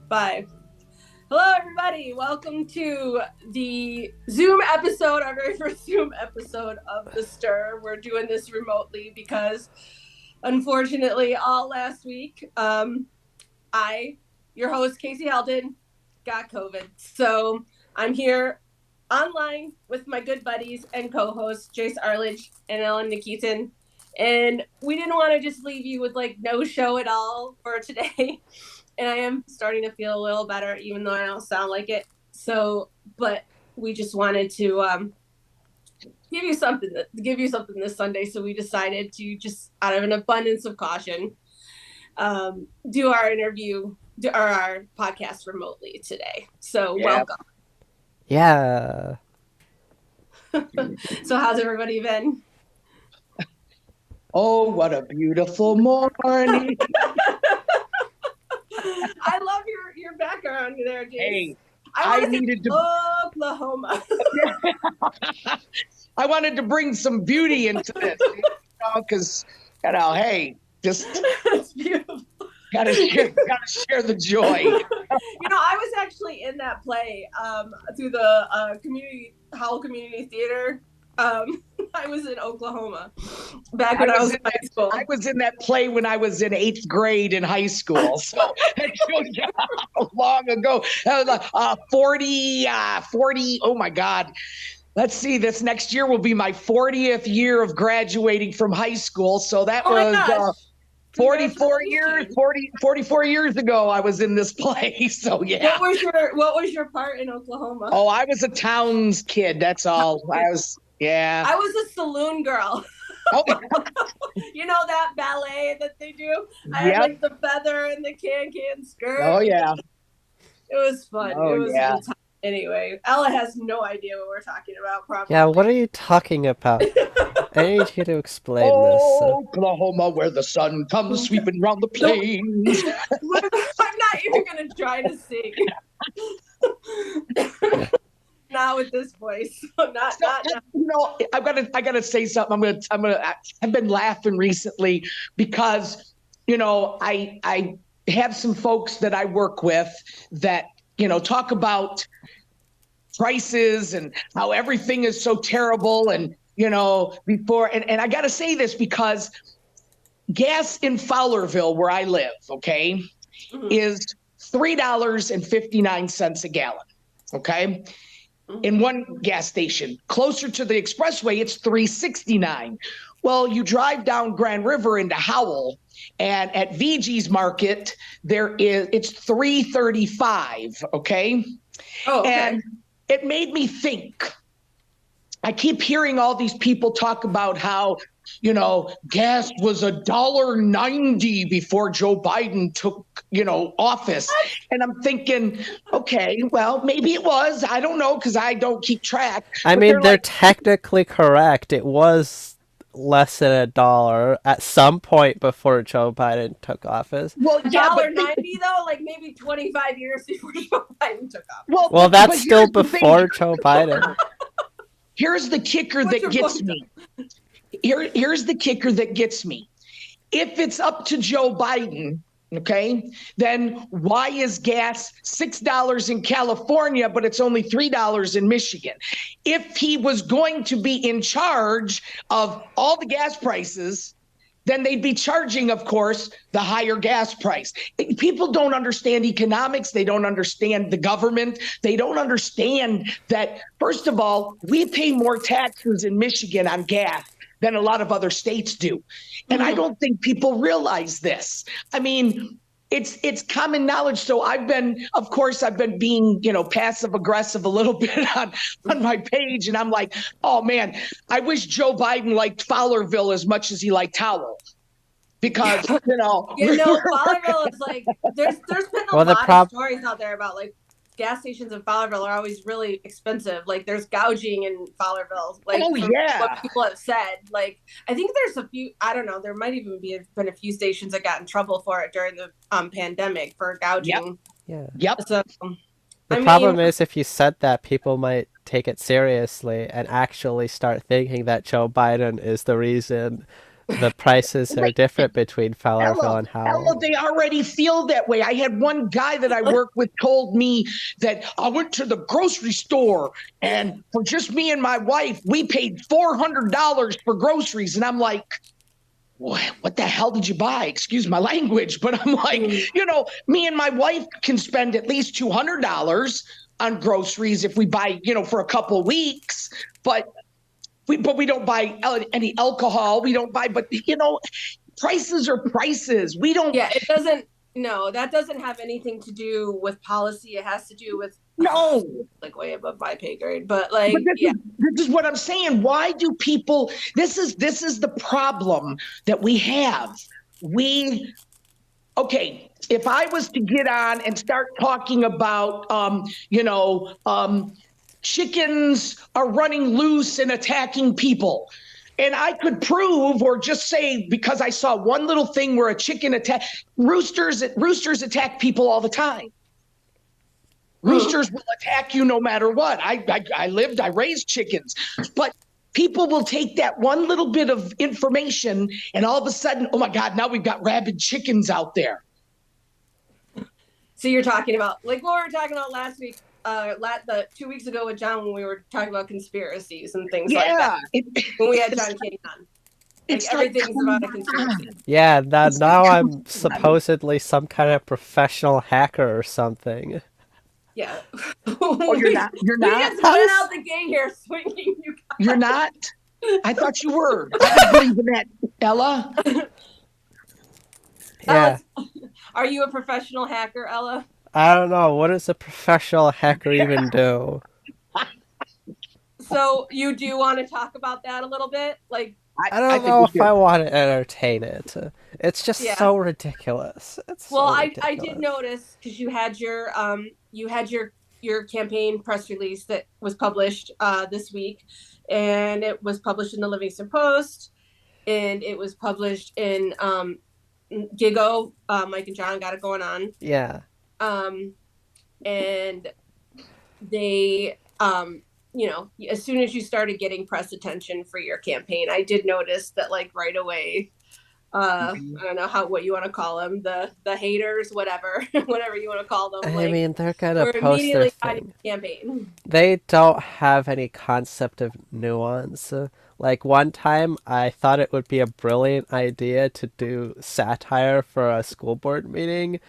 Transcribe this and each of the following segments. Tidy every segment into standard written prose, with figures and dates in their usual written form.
Five. Hello, everybody. Welcome to the Zoom episode, our very first Zoom episode of The Stir. We're doing this remotely because, unfortunately, all last week, I, your host, Kasey Heldon, got COVID. So I'm here online with my good buddies and co-hosts, Jace Arledge and Ellen Nikitin. And we didn't want to just leave you with no show at all for today. And I am starting to feel a little better, even though I don't sound like it. So, but we just wanted to give you something this Sunday. So we decided to just, out of an abundance of caution, do our podcast remotely today. So welcome. Yeah. So how's everybody been? Oh, what a beautiful morning. I love your background there, Jace. Hey, I needed to Oklahoma. I wanted to bring some beauty into this, because hey, just it's beautiful. Gotta share the joy. I was actually in that play through the Howell Community Theater. I was in Oklahoma back when I was in high school. I was in that play when I was in 8th grade in high school. So that shows you how long ago. 40. Oh my God. Let's see. This next year will be my 40th year of graduating from high school. So that was 44 years ago. I was in this play. So yeah. What was your part in Oklahoma? Oh, I was a Towns kid. That's all. I was a saloon girl. Oh. You know that ballet that they do? I had the feather and the can skirt. Oh yeah. It was fun. Oh, it was fun time. Anyway, Ella has no idea what we're talking about, probably. Yeah, what are you talking about? I need you to explain this. Oklahoma, where the sun comes sweeping round the plains. I'm not even going to try to sing. Not with this voice. Not. I gotta say something. I've been laughing recently because, I have some folks that I work with that, talk about prices and how everything is so terrible. And, before, and I gotta say this because gas in Fowlerville, where I live, is $3.59 a gallon. Okay. In one gas station. Closer to the expressway, it's $3.69. Well, you drive down Grand River into Howell, and at VG's Market, it's $3.35. Okay. Oh, okay. And it made me think. I keep hearing all these people talk about how, gas was $1.90 before Joe Biden took, office. And I'm thinking, okay, well, maybe it was. I don't know, because I don't keep track. I mean, they're technically correct. It was less than $1 at some point before Joe Biden took office. Well, $1.90 though, maybe 25 years before Joe Biden took office. Well, that's still before Joe Biden. Here's the kicker that gets me. Here's the kicker that gets me. If it's up to Joe Biden, then why is gas $6 in California, but it's only $3 in Michigan? If he was going to be in charge of all the gas prices, then they'd be charging, of course, the higher gas price. People don't understand economics. They don't understand the government. They don't understand that, first of all, we pay more taxes in Michigan on gas than a lot of other states do. And I don't think people realize this. I mean, it's common knowledge. So I've been being, passive aggressive a little bit on my page. And I'm like, oh man, I wish Joe Biden liked Fowlerville as much as he liked Howell. Because, Fowlerville is there's been a lot of stories out there about gas stations in Fowlerville are always really expensive. There's gouging in Fowlerville. What people have said. I think there's a few, I don't know, there might even been a few stations that got in trouble for it during the pandemic for gouging. Yep. So, the problem is if you said that, people might take it seriously and actually start thinking that Joe Biden is the reason the prices are Wait, different between Fowlerville Ella, and Ella, Howell. they already feel that way. I had one guy that I work with told me that I went to the grocery store and for just me and my wife, we paid $400 for groceries. And I'm like, what the hell did you buy? Excuse my language. But I'm like, me and my wife can spend at least $200 on groceries if we buy, for a couple of weeks. But we don't buy any alcohol. We don't buy, but prices are prices. We don't. Yeah, it doesn't. No, that doesn't have anything to do with policy. It has to do with No. like way above my pay grade. But But like, yeah, this is what I'm saying. Why do people? This is the problem that we have. Okay. If I was to get on and start talking about, chickens are running loose and attacking people. And I could prove or just say, because I saw one little thing where a chicken attack, roosters attack people all the time. Roosters will attack you no matter what. I raised chickens, but people will take that one little bit of information and all of a sudden, oh my God, now we've got rabid chickens out there. So you're talking about like what we were talking about last week, 2 weeks ago with John when we were talking about conspiracies and things like that. When we had John King on. Like everything's about a conspiracy. Yeah, now I'm supposedly some kind of professional hacker or something. Yeah. Oh, you're not? You're we not? just went out the gang here swinging. You're not? I thought you were. I don't believe in that, Ella. Yeah. Are you a professional hacker, Ella? I don't know. What does a professional hacker even do? So you do want to talk about that a little bit? Like, I don't know if I want to entertain it. It's just so ridiculous. I did notice because you had your campaign press release that was published this week, and it was published in the Livingston Post, and it was published in Gigo. Mike and John got it going on. Yeah. And they as soon as you started getting press attention for your campaign, I did notice that like right away, I don't know what you want to call them, the haters, whatever you want to call them. I mean, they're gonna post their thing. Campaign. They don't have any concept of nuance. Like one time, I thought it would be a brilliant idea to do satire for a school board meeting.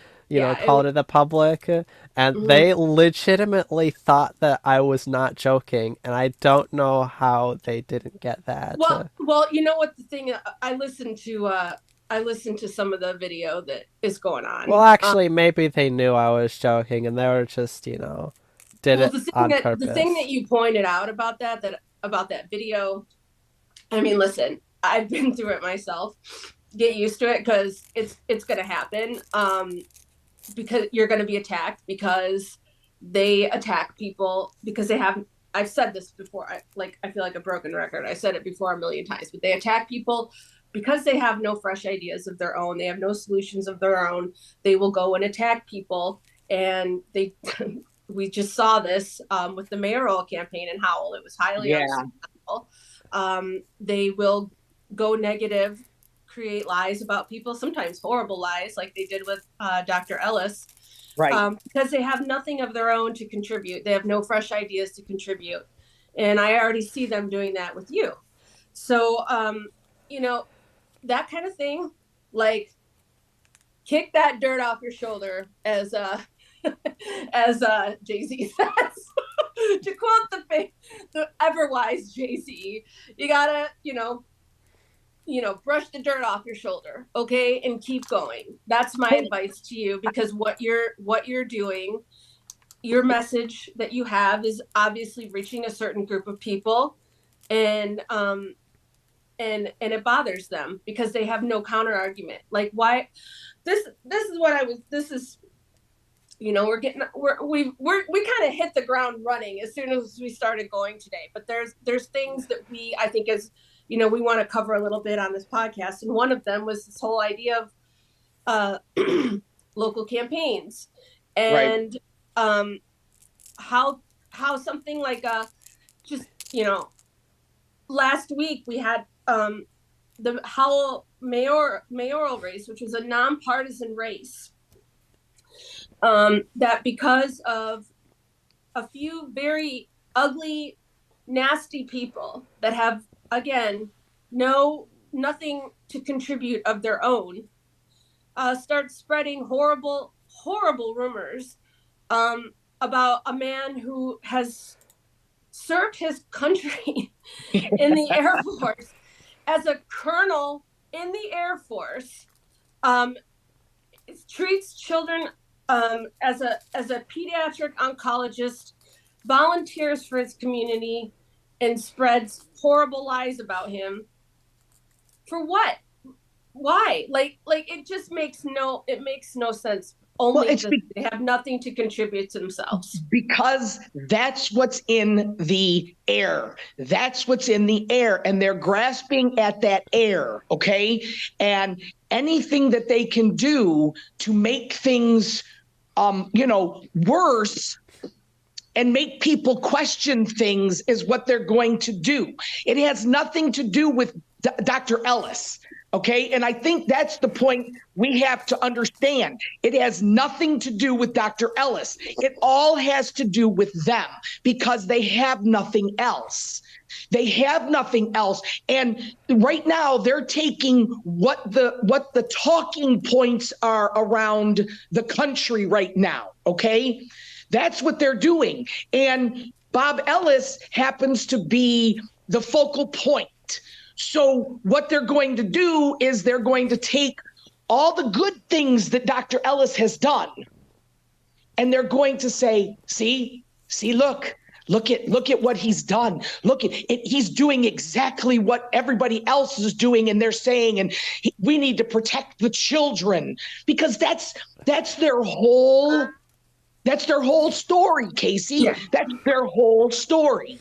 Call it to the public, and they legitimately thought that I was not joking, and I don't know how they didn't get that. Well, you know what the thing? I listened to some of the video that is going on. Well, actually, maybe they knew I was joking, and they were just, did it on purpose. The thing that you pointed out about that video, I mean, listen, I've been through it myself. Get used to it because it's gonna happen. Because you're going to be attacked because they attack people because they have. I've said this before. I feel like a broken record. I said it before a million times, but they attack people because they have no fresh ideas of their own. They have no solutions of their own. They will go and attack people, and we just saw this with the mayoral campaign in Howell. It was highly unsuccessful. They will go negative, create lies about people, sometimes horrible lies like they did with Dr. Ellis, right? Because they have nothing of their own to contribute. They have no fresh ideas to contribute. And I already see them doing that with you. So, that kind of thing, like kick that dirt off your shoulder as Jay-Z says, to quote the ever-wise Jay-Z, you gotta, brush the dirt off your shoulder, okay, and keep going. That's my advice to you, because what you're doing, your message that you have is obviously reaching a certain group of people, and it bothers them because they have no counter argument. Like, why? This is what I was. This is, we kind of hit the ground running as soon as we started going today. But there's things that I think is. We want to cover a little bit on this podcast. And one of them was this whole idea of local campaigns and how something like last week we had the Howell mayoral race, which was a nonpartisan race, that because of a few very ugly, nasty people that have, again, nothing to contribute of their own, start spreading horrible rumors about a man who has served his country in the Air Force as a colonel in the Air Force, treats children as a pediatric oncologist, volunteers for his community, and spreads horrible lies about him. For what? Why? Like it just makes no sense. Only they have nothing to contribute to themselves. Because that's what's in the air. That's what's in the air. And they're grasping at that air, okay? And anything that they can do to make things, worse and make people question things is what they're going to do. It has nothing to do with Dr. Ellis. Okay. And I think that's the point we have to understand. It has nothing to do with Dr. Ellis. It all has to do with them because they have nothing else. They have nothing else. And right now they're taking what the talking points are around the country right now. Okay. That's what they're doing. And Bob Ellis happens to be the focal point. So what they're going to do is they're going to take all the good things that Dr. Ellis has done, and they're going to say, see, look at what he's done. Look at it. He's doing exactly what everybody else is doing. And they're saying, and we need to protect the children because that's their whole story, Kasey. Yeah. That's their whole story.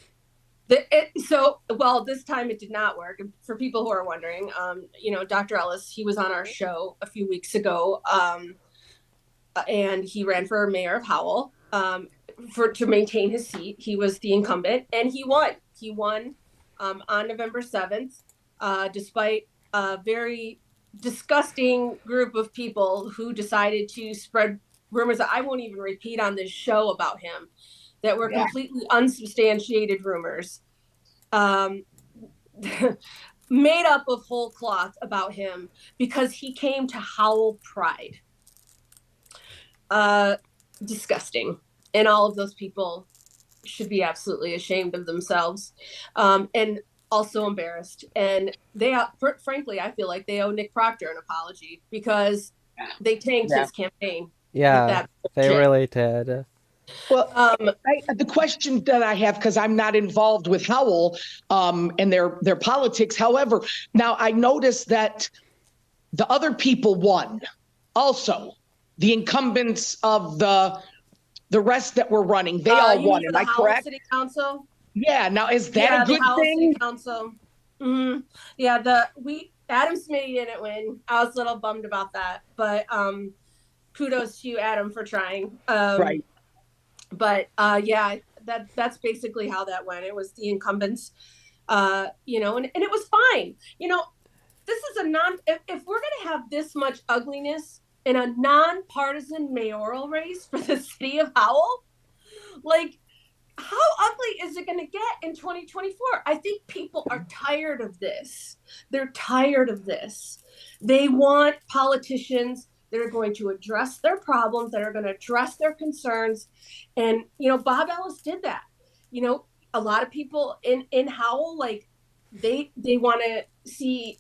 This time it did not work. For people who are wondering, Dr. Ellis, he was on our show a few weeks ago, and he ran for mayor of Howell to maintain his seat. He was the incumbent, and he won. He won on November 7th, despite a very disgusting group of people who decided to spread rumors that I won't even repeat on this show about him, that were completely unsubstantiated rumors, made up of whole cloth about him because he came to Howell Pride. Disgusting. And all of those people should be absolutely ashamed of themselves, and also embarrassed. And frankly, I feel like they owe Nick Proctor an apology because they tanked his campaign. Yeah, they really did. Well, the question that I have, because I'm not involved with Howell and their politics. However, now I noticed that the other people won. Also, the incumbents of the rest that were running, they all won. Am I correct? City Council. Yeah. Now, is that a good thing? City Council. Mm-hmm. Yeah. Adam Smitty didn't win. I was a little bummed about that, but kudos to you, Adam, for trying. Right. But that's basically how that went. It was the incumbents, and it was fine. This is if we're going to have this much ugliness in a nonpartisan mayoral race for the city of Howell, like, how ugly is it going to get in 2024? I think people are tired of this. They're tired of this. They want politicians that are going to address their problems, that are going to address their concerns. And, Bob Ellis did that. A lot of people in Howell, like, they want to see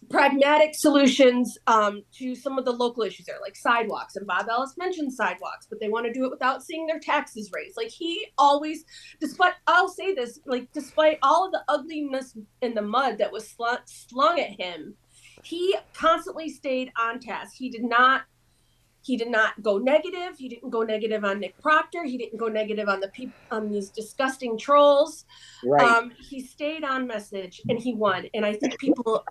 pragmatic solutions to some of the local issues there, like sidewalks. And Bob Ellis mentioned sidewalks, but they want to do it without seeing their taxes raised. Like, he always, despite all of the ugliness in the mud that was slung at him, he constantly stayed on task. He did not go negative. He didn't go negative on Nick Proctor. He didn't go negative on these disgusting trolls. Right. He stayed on message, and he won. And I think people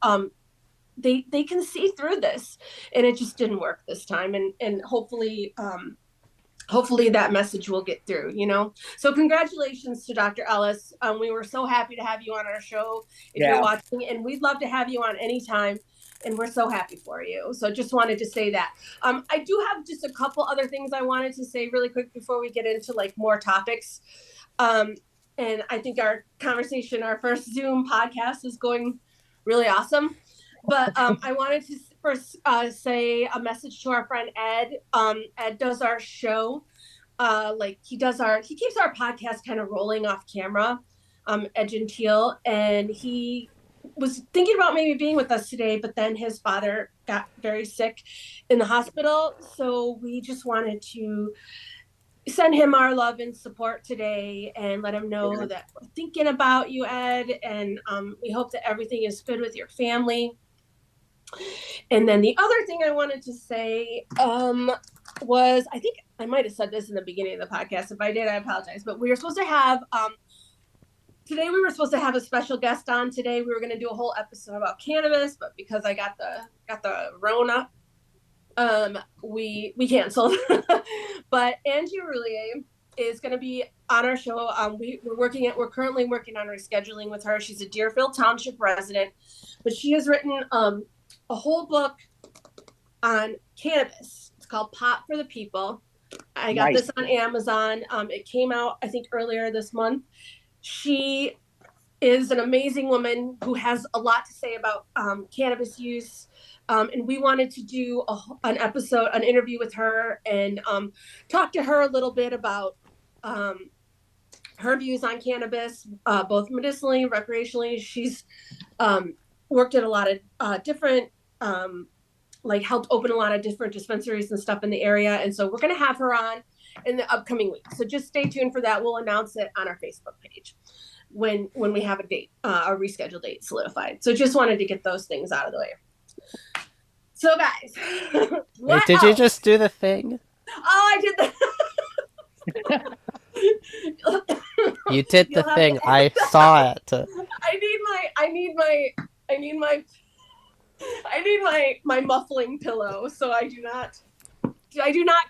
they can see through this, and it just didn't work this time. And hopefully hopefully that message will get through, So congratulations to Dr. Ellis. We were so happy to have you on our show if you're watching, and we'd love to have you on anytime. And we're so happy for you. So just wanted to say that. I do have just a couple other things I wanted to say really quick before we get into like more topics. And I think our conversation, our first Zoom podcast is going really awesome. But I wanted to first say a message to our friend Ed. Ed does our show. He keeps our podcast kind of rolling off camera, Ed Gentile, and he was thinking about maybe being with us today, but then his father got very sick in the hospital. So we just wanted to send him our love and support today and let him know that we're thinking about you, Ed. And we hope that everything is good with your family. And then the other thing I wanted to say was, I think I might have said this in the beginning of the podcast. If I did, I apologize. But we were supposed to have today we were supposed to have a special guest on today. We were going to do a whole episode about cannabis, but because I got the Rona, we canceled. But Angie Roulier is going to be on our show. We're currently working on rescheduling with her. She's a Deerfield Township resident, but she has written a whole book on cannabis. It's called Pot for the People. I got this on Amazon. It came out, I think, earlier this month. She is an amazing woman who has a lot to say about cannabis use. And we wanted to do an interview with her and talk to her a little bit about her views on cannabis, both medicinally, recreationally. She's worked at a lot of different, helped open a lot of different dispensaries and stuff in the area. And so we're going to have her on in the upcoming week. So just stay tuned for that. We'll announce it on our Facebook page when we have a date, a rescheduled date solidified. So just wanted to get those things out of the way. So guys, wait, did you just do the thing? Oh, I did the. You did the thing. I saw it. I need my muffling pillow, so I do not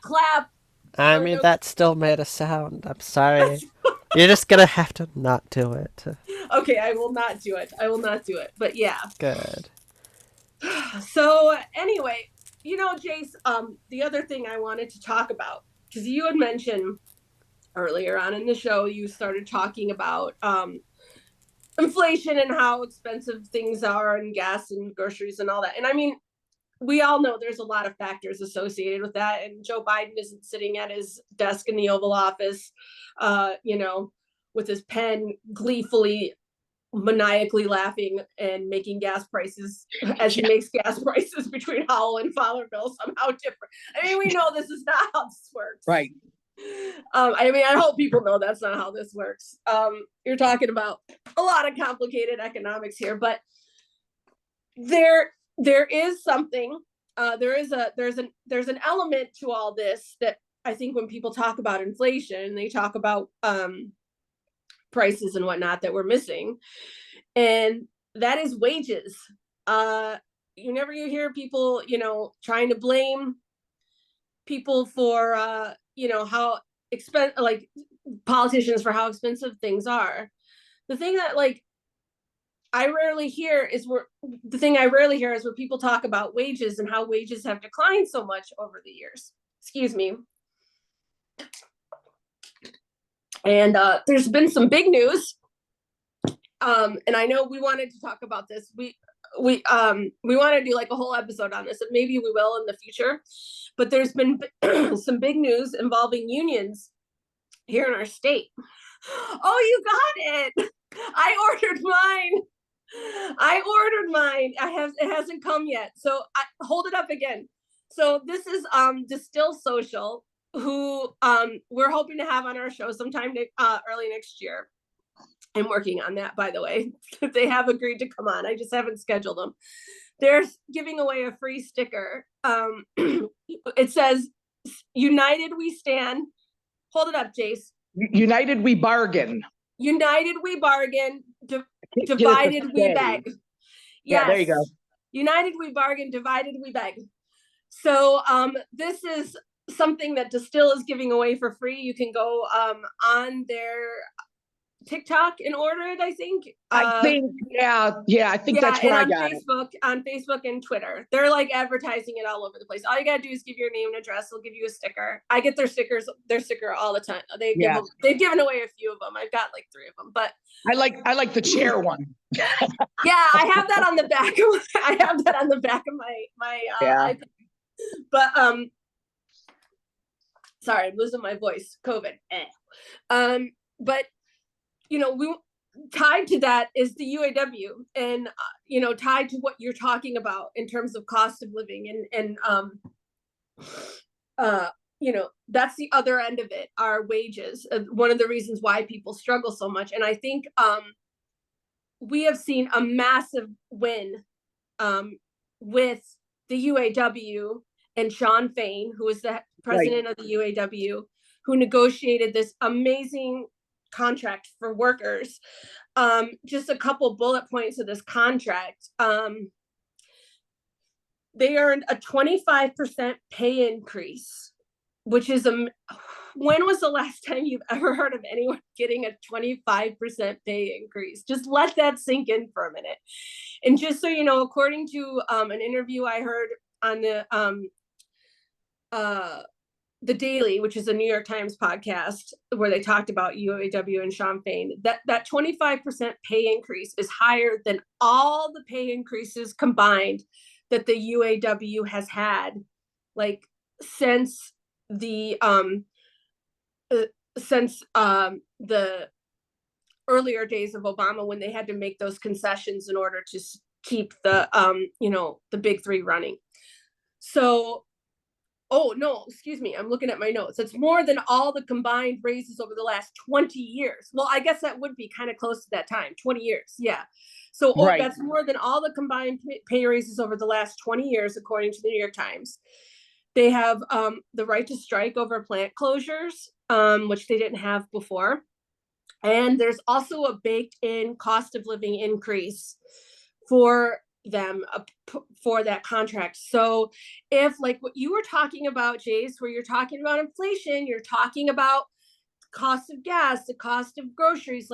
clap. I mean, that still made a sound. I'm sorry. You're just gonna have to not do it. Okay, I will not do it. But yeah. Good. So anyway, Jace, the other thing I wanted to talk about, because you had mentioned earlier on in the show, you started talking about inflation and how expensive things are and gas and groceries and all that. And I mean, we all know there's a lot of factors associated with that. And Joe Biden isn't sitting at his desk in the Oval Office, with his pen gleefully, maniacally laughing and making gas prices as he makes gas prices between Howell and Fowlerville somehow different. I mean, we know this is not how this works. Right. I hope people know that's not how this works. You're talking about a lot of complicated economics here, but there is something. There's an element to all this that I think when people talk about inflation, they talk about prices and whatnot that we're missing, and that is wages. You hear people, trying to blame people for how politicians for how expensive things are. The thing that I rarely hear is where people talk about wages and how wages have declined so much over the years. Excuse me. And there's been some big news. And I know we wanted to talk about this. We want to do a whole episode on this, and maybe we will in the future. But there's been some big news involving unions here in our state. Oh, you got it! I ordered mine. It hasn't come yet. So hold it up again. So this is Distill Social, who we're hoping to have on our show sometime early next year. I'm working on that, by the way. They have agreed to come on. I just haven't scheduled them. They're giving away a free sticker. It says, "United we stand." Hold it up, Jace. United we bargain. United we bargain. Divided we beg. Yes. Yeah, there you go. United we bargain, divided we beg. So this is something that Distill is giving away for free. You can go on their TikTok and order it, I think. I think that's where I got it. On Facebook and Twitter. They're like advertising it all over the place. All you gotta do is give your name and address. They'll give you a sticker. I get their sticker all the time. They've given away a few of them. I've got like 3 of them, but I like the chair one. Yeah, I have that on the back of my iPad. But sorry, I'm losing my voice. COVID. But we tied to that is the UAW, and tied to what you're talking about in terms of cost of living, and that's the other end of it, our wages. One of the reasons why people struggle so much, and I think we have seen a massive win with the UAW and Shawn Fain, who is the president of the UAW, who negotiated this amazing contract for workers. Just a couple bullet points of this contract. They earned a 25% pay increase, which is when was the last time you've ever heard of anyone getting a 25% pay increase? Just let that sink in for a minute. And just so you know, according to an interview I heard on the Daily, which is a New York Times podcast where they talked about UAW and Shawn Fain, that 25% pay increase is higher than all the pay increases combined that the UAW has had, like since the earlier days of Obama, when they had to make those concessions in order to keep the the big 3 running. So oh, no, excuse me. I'm looking at my notes. It's more than all the combined raises over the last 20 years. Well, I guess that would be kind of close to that time, 20 years. Yeah. So that's more than all the combined pay raises over the last 20 years, according to the New York Times. They have the right to strike over plant closures, which they didn't have before. And there's also a baked-in cost of living increase for them for that contract. So if, like what you were talking about, Jace, where you're talking about inflation, you're talking about cost of gas, the cost of groceries,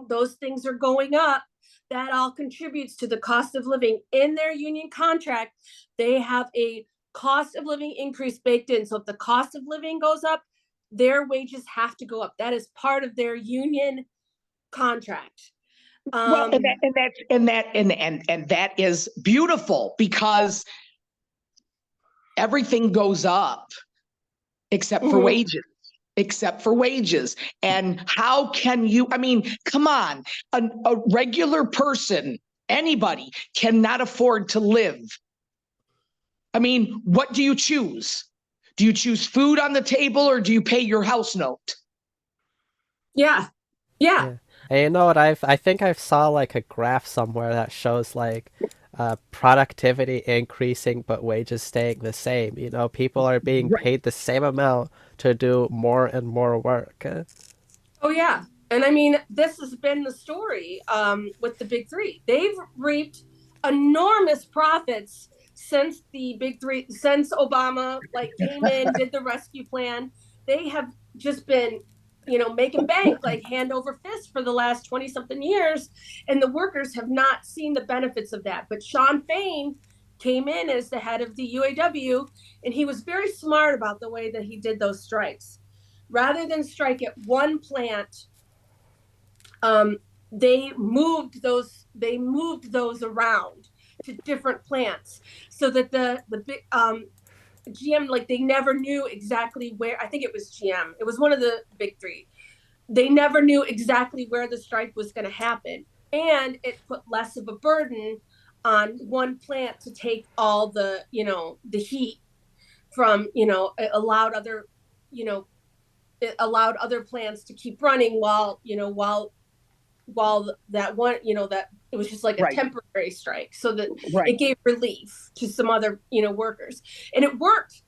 those things are going up, that all contributes to the cost of living. In their union contract, they have a cost of living increase baked in. So if the cost of living goes up, their wages have to go up. That is part of their union contract. Well, and that is beautiful, because everything goes up except for wages. And how can you, come on, a regular person, anybody cannot afford to live. What do you choose? Do you choose food on the table, or do you pay your house note? Yeah. And you know what? I think I saw like a graph somewhere that shows like productivity increasing but wages staying the same. People are being paid the same amount to do more and more work. Oh yeah, and this has been the story with the big 3. They've reaped enormous profits since the big 3, since Obama came in, did the rescue plan. They have just been making bank hand over fist for the last 20 something years, and the workers have not seen the benefits of that. But Shawn Fain came in as the head of the UAW, and he was very smart about the way that he did those strikes. Rather than strike at one plant, they moved those around to different plants, so that the big GM, they never knew exactly where. I think it was GM. It was one of the big 3. They never knew exactly where the strike was going to happen. And it put less of a burden on one plant to take all the heat from, it allowed other plants to keep running while that one, that it was just like a temporary strike, so that it gave relief to some other, workers, and it worked.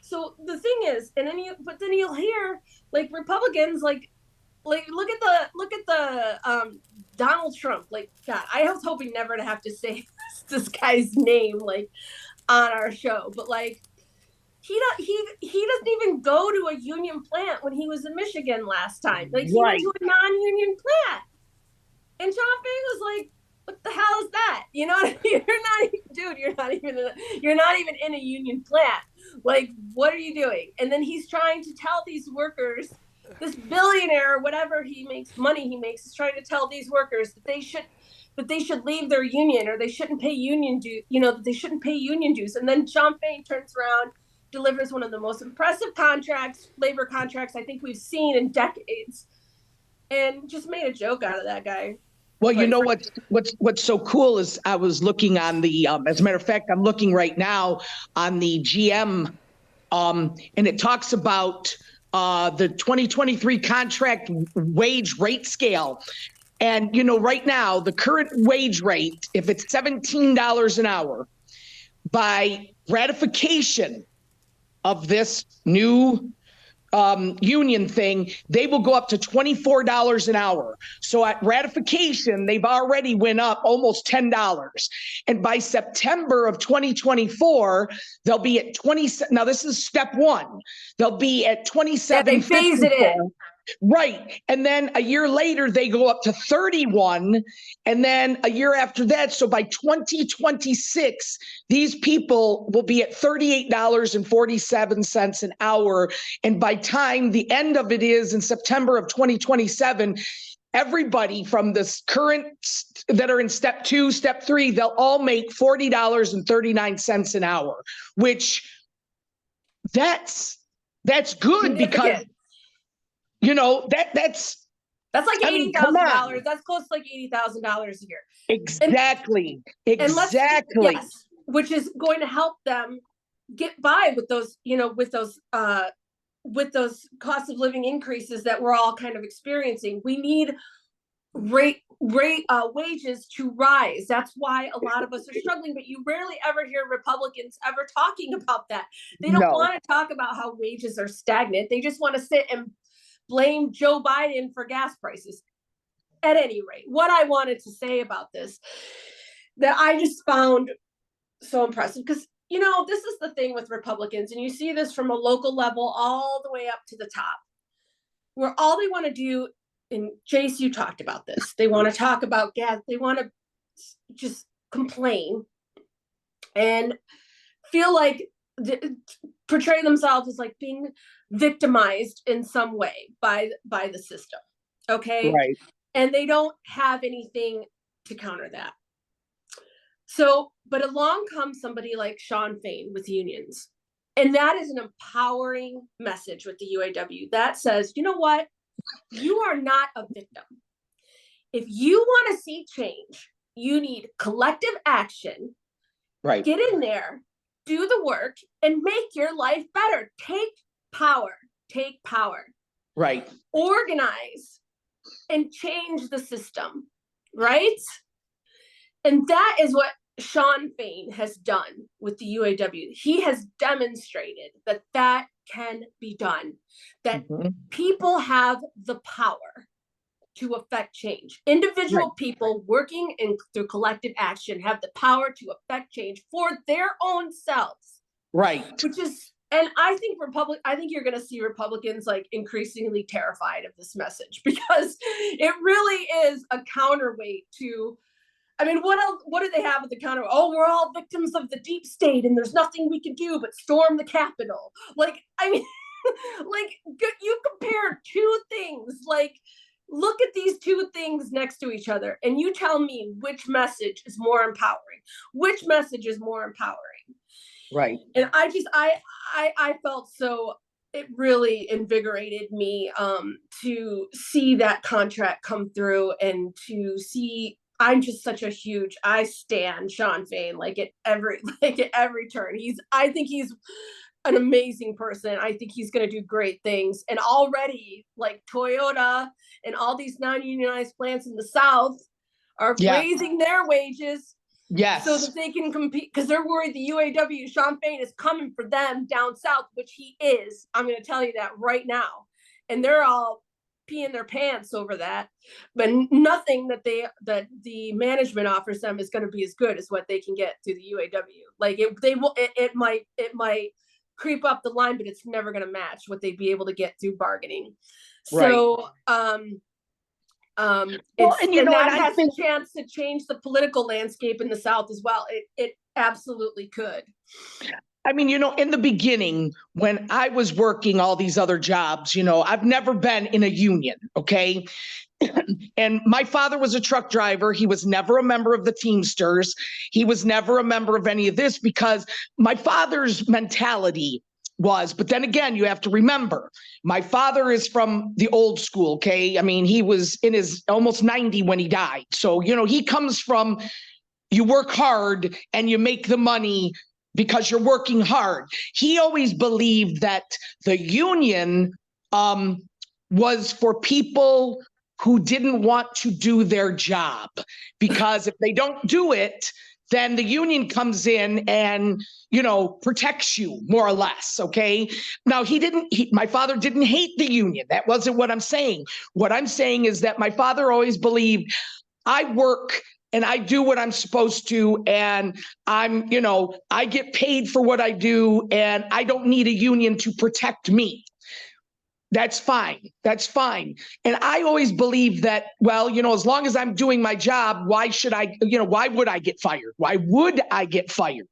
So the thing is, and then you'll hear Republicans look at the Donald Trump. God, I was hoping never to have to say this guy's name on our show, but he doesn't even go to a union plant when he was in Michigan last time. Like he went Right. to a non-union plant, and Sean Faye was like, "What the hell is that?" You know, you're not, dude. You're not even in a union plant. Like, what are you doing? And then he's trying to tell these workers, this billionaire, whatever money he makes, is trying to tell these workers that they should leave their union, or they shouldn't pay union dues. You know, that they shouldn't pay union dues. And then Sean Faye turns around, delivers one of the most impressive labor contracts I think we've seen in decades, and just made a joke out of that guy. Well, you know what's so cool is I was looking on the as a matter of fact, I'm looking right now on the GM, and it talks about the 2023 contract wage rate scale. And you know, right now the current wage rate, if it's $17 an hour, by ratification of this new union thing, they will go up to $24 an hour. So at ratification, they've already went up almost $10. And by September of 2024, they'll be at 20. Now this is step one. They'll be at 27. Yeah, they phase it in. Right. And then a year later, they go up to 31. And then a year after that. So by 2026, these people will be at $38.47 an hour. And by time the end of it is in September of 2027, everybody from this current that are in step 2, step 3, they'll all make $40.39 an hour, which that's good because you know, that's like $80,000. That's close to like $80,000 a year. Exactly. Yes, which is going to help them get by with those, you know, with those cost of living increases that we're all kind of experiencing. We need wages to rise. That's why a lot of us are struggling, but you rarely ever hear Republicans ever talking about that. They don't want to talk about how wages are stagnant. They just want to sit and blame Joe Biden for gas prices. At any rate, what I wanted to say about this that I just found so impressive, because, you know, this is the thing with Republicans, and you see this from a local level all the way up to the top, where all they want to do, and Jace, you talked about this, they want to talk about gas, they want to just complain and feel like portray themselves as like being victimized in some way by the system. Okay. Right. And they don't have anything to counter that. So, but along comes somebody like Sean Fain with unions. And that is an empowering message with the UAW that says, you know what? You are not a victim. If you want to see change, you need collective action. Right. Get in there, do the work, and make your life better. Take power. Right. Organize and change the system. Right. And that is what Sean Fain has done with the UAW. He has demonstrated that can be done, that people have the power to affect change. Individual people working through collective action have the power to affect change for their own selves. Right. Which is, and I think you're going to see Republicans like increasingly terrified of this message, because it really is a counterweight to, I mean, what do they have at the counter? Oh, we're all victims of the deep state and there's nothing we can do but storm the Capitol. Like, I mean, like you compare two things, like look at these two things next to each other and you tell me which message is more empowering. Right. And I felt so, it really invigorated me to see that contract come through, and to see, I'm just such a huge, I stand Sean Fain like at every turn. I think he's an amazing person. I think he's going to do great things. And already, like Toyota and all these non-unionized plants in the South are raising their wages. Yes. So that they can compete, because they're worried the UAW, Sean Fain, is coming for them down south, which he is. I'm going to tell you that right now. And they're all peeing their pants over that. But nothing that the management offers them is going to be as good as what they can get through the UAW. Like it might creep up the line, but it's never going to match what they'd be able to get through bargaining. So, and that has a chance to change the political landscape in the South as well. It absolutely could. I mean, in the beginning, when I was working all these other jobs, I've never been in a union, okay? And my father was a truck driver. He was never a member of the Teamsters. He was never a member of any of this, because my father's mentality was, but then again, you have to remember, my father is from the old school, okay? I mean, he was in his almost 90 when he died. So, he comes from, you work hard and you make the money because you're working hard. He always believed that the union was for people who didn't want to do their job, because if they don't do it, then the union comes in and, protects you more or less. Okay. Now my father didn't hate the union. That wasn't what I'm saying. What I'm saying is that my father always believed, I work and I do what I'm supposed to, and I get paid for what I do, and I don't need a union to protect me. That's fine. That's fine. And I always believe that, well, as long as I'm doing my job, why would I get fired? Why would I get fired?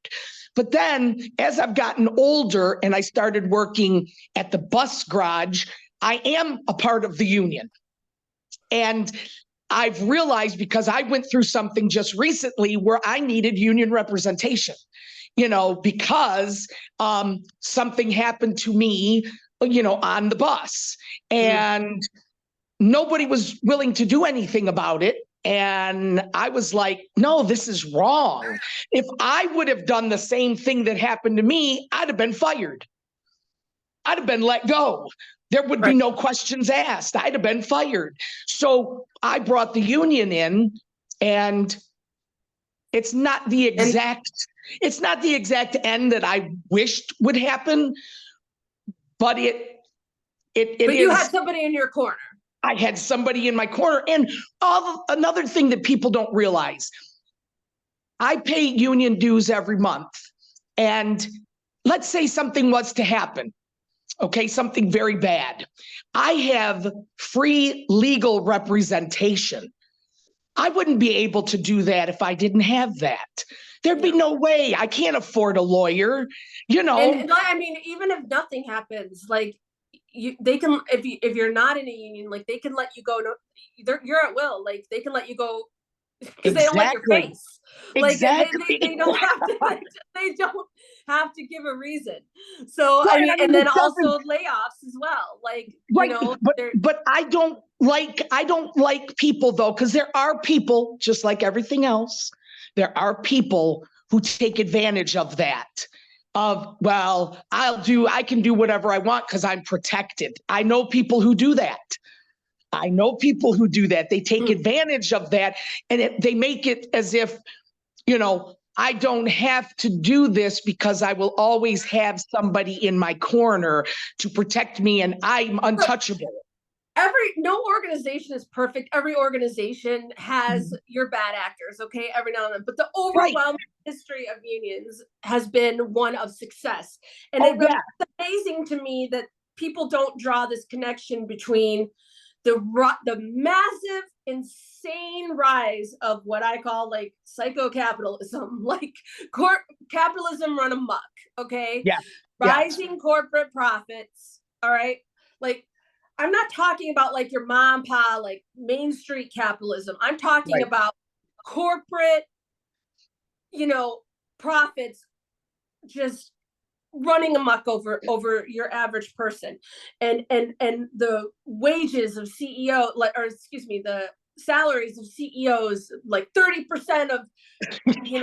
But then as I've gotten older and I started working at the bus garage, I am a part of the union. And I've realized, because I went through something just recently where I needed union representation, because something happened to me, on the bus, and nobody was willing to do anything about it. And I was like, no, this is wrong. If I would have done the same thing that happened to me, I'd have been fired. I'd have been let go. There would be no questions asked. I'd have been fired. So I brought the union in, and it's not the exact end that I wished would happen, but but you had somebody in your corner. I had somebody in my corner. And another thing that people don't realize, I pay union dues every month. And let's say something was to happen. Okay, something very bad. I have free legal representation. I wouldn't be able to do that if I didn't have that. There'd be no way. I can't afford a lawyer, And I mean, even if nothing happens, like they can, if you're not in a union, like they can let you go. You're at will. Like they can let you go because they don't like your face. Like they don't have to. They don't have to give a reason. So I mean, and then also layoffs as well. Like but I don't like people though, because there are people, just like everything else. There are people who take advantage of that. Well, I can do whatever I want because I'm protected. I know people who do that. They take advantage of that, and they make it as if, I don't have to do this because I will always have somebody in my corner to protect me, and I'm untouchable. No organization is perfect. Every organization has your bad actors, okay, every now and then. But the overwhelming history of unions has been one of success. And it's amazing to me that people don't draw this connection between the massive, insane rise of what I call like psycho-capitalism, like capitalism run amok, okay? Yeah. Rising corporate profits, all right? Like, I'm not talking about like your mom and pa, like Main Street capitalism. I'm talking about corporate, profits just running amok over your average person, and the wages of the salaries of CEOs, like 30% of 30%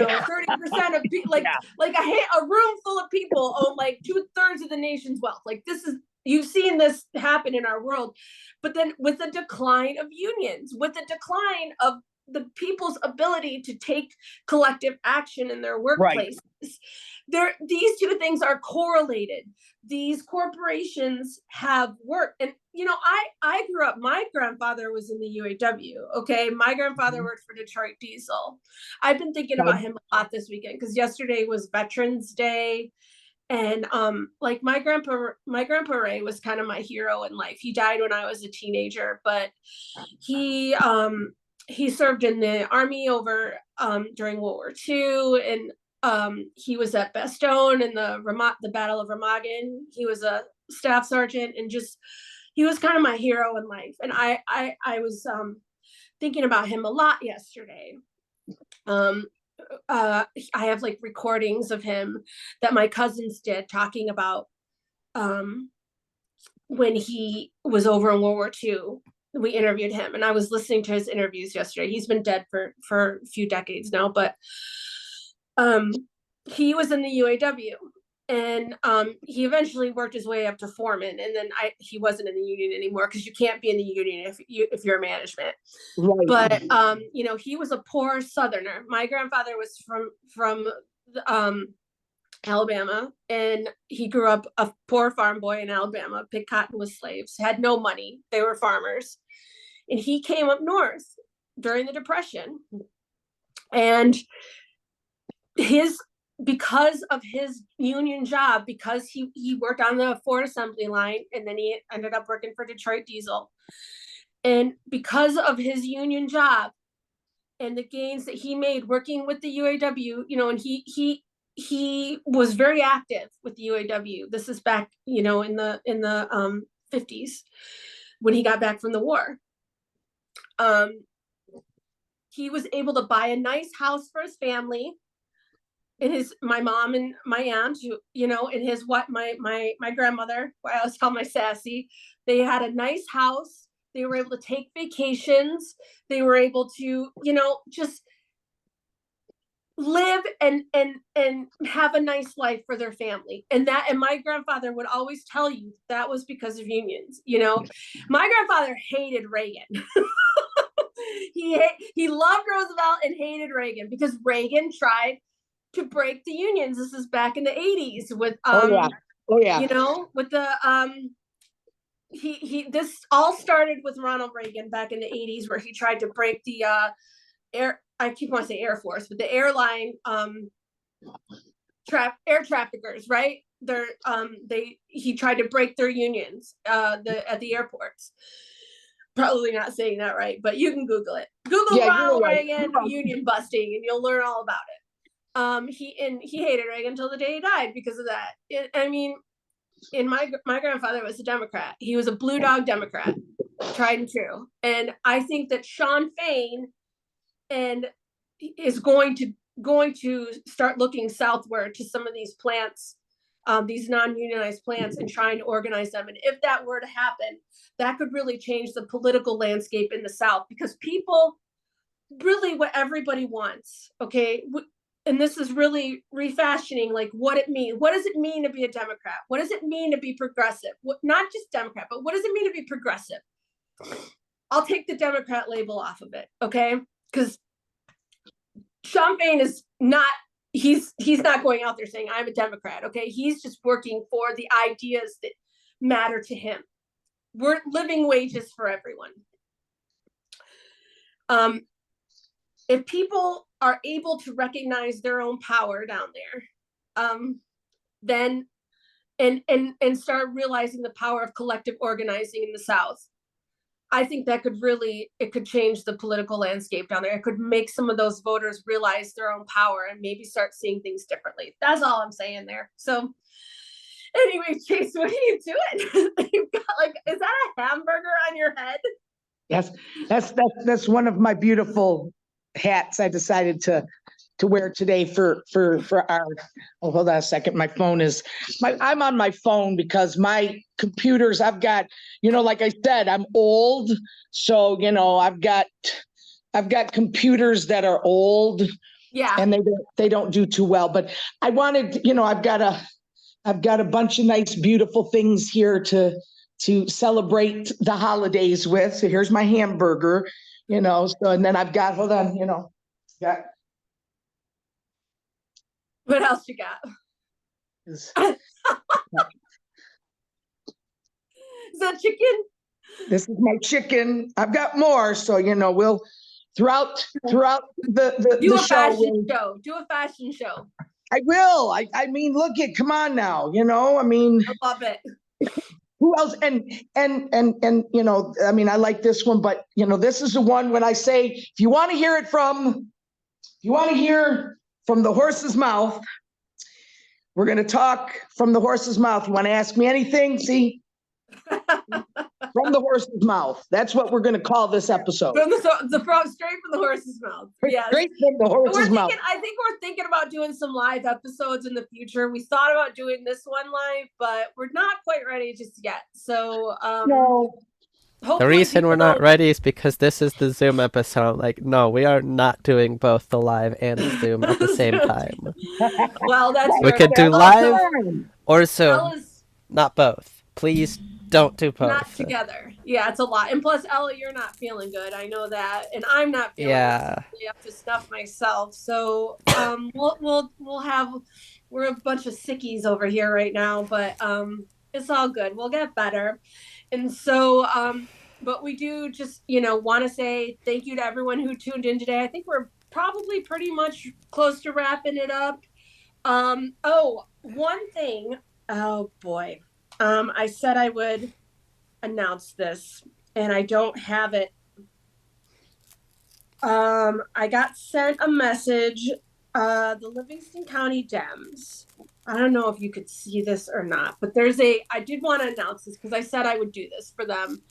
of a room full of people own like 2/3 of the nation's wealth. Like you've seen this happen in our world. But then with the decline of unions, with the decline of the people's ability to take collective action in their workplaces, these two things are correlated. These corporations have worked. And, I grew up, my grandfather was in the UAW. Okay. My grandfather worked for Detroit Diesel. I've been thinking about him a lot this weekend because yesterday was Veterans Day. And like my grandpa Ray was kind of my hero in life. He died when I was a teenager, but he served in the army over during World War II, and he was at Bastogne in the Battle of Remagen. He was a staff sergeant, and just he was kind of my hero in life. And I was thinking about him a lot yesterday. I have like recordings of him that my cousins did talking about when he was over in World War II. We interviewed him, and I was listening to his interviews yesterday. He's been dead for a few decades now, but he was in the UAW, and he eventually worked his way up to foreman, and then he wasn't in the union anymore, because you can't be in the union if you're management. Right. But you know, he was a poor Southerner. My grandfather was from Alabama, and he grew up a poor farm boy in Alabama, picked cotton with slaves, had no money. They were farmers, and he came up north during the Depression, and because of his union job, because he worked on the Ford assembly line, and then he ended up working for Detroit Diesel. And because of his union job and the gains that he made working with the UAW, you know, and he was very active with the UAW. This is back, you know, in the 50s, when he got back from the war. He was able to buy a nice house for his family, and my mom and my aunt, you know, and my grandmother, who I always call my sassy, they had a nice house. They were able to take vacations. They were able to, you know, just live and have a nice life for their family. And my grandfather would always tell you that was because of unions. You know, my grandfather hated Reagan. He loved Roosevelt and hated Reagan, because Reagan tried to break the unions. This is back in the 80s with you know, with the this all started with Ronald Reagan back in the 80s, where he tried to break the I keep wanting to say Air Force, but the airline air traffickers, right? He tried to break their unions at the airports. Probably not saying that right, but you can Google it. Google Ronald Reagan union busting, and you'll learn all about it. He hated Reagan until the day he died because of that. I mean, my grandfather was a Democrat. He was a blue dog Democrat, tried and true. And I think that Sean Fain is going to start looking southward to some of these plants, these non-unionized plants, and trying to organize them. And if that were to happen, that could really change the political landscape in the South, because people really, what everybody wants, okay, and this is really refashioning like what it means. What does it mean to be a Democrat? What does it mean to be progressive? Not just Democrat, but what does it mean to be progressive? I'll take the Democrat label off of it, okay? Because Sean Fain is not, he's not going out there saying I'm a Democrat, okay? He's just working for the ideas that matter to him. We're living wages for everyone. If people are able to recognize their own power down there, then and start realizing the power of collective organizing in the South, I think that it could change the political landscape down there. It could make some of those voters realize their own power and maybe start seeing things differently. That's all I'm saying there. So anyway, Jace, what are you doing? You've got is that a hamburger on your head? Yes, that's one of my beautiful hats I decided to wear today for our, oh, hold on a second. My phone I'm on my phone because my computers, I've got, you know, like I said, I'm old. So, you know, I've got computers that are old. Yeah. And they don't do too well, but I wanted, you know, I've got a bunch of nice, beautiful things here to celebrate the holidays with. So here's my hamburger, you know, so, and then I've got, hold on, you know, what else you got? Is that chicken? This is my chicken. I've got more, so you know we'll throughout the do a show. Do a fashion show. I will. I mean, look at, come on now, I mean, I love it. who else? And I mean, I like this one, but this is the one when I say, if you want to hear from the horse's mouth, we're going to talk from the horse's mouth. You want to ask me anything? See? From the horse's mouth. That's what we're going to call this episode. Straight from the horse's mouth. Yeah, straight from the horse's mouth. I think we're thinking about doing some live episodes in the future. We thought about doing this one live, but we're not quite ready just yet. So no. The reason we're not ready is because this is the Zoom episode. Like, no, we are not doing both the live and the Zoom at the same time. Well, that's we could do live or Zoom, not both. Please don't do both. Not together. Yeah, it's a lot. And plus, Ella, you're not feeling good. I know that, and I'm not feeling good. I have to stuff myself. So we're a bunch of sickies over here right now, but it's all good. We'll get better. And so, but we do just want to say thank you to everyone who tuned in today. I think we're probably pretty much close to wrapping it up. One thing. Oh boy. I said I would announce this, and I don't have it. I got sent a message. The Livingston County Dems. I don't know if you could see this or not, but I did want to announce this because I said I would do this for them.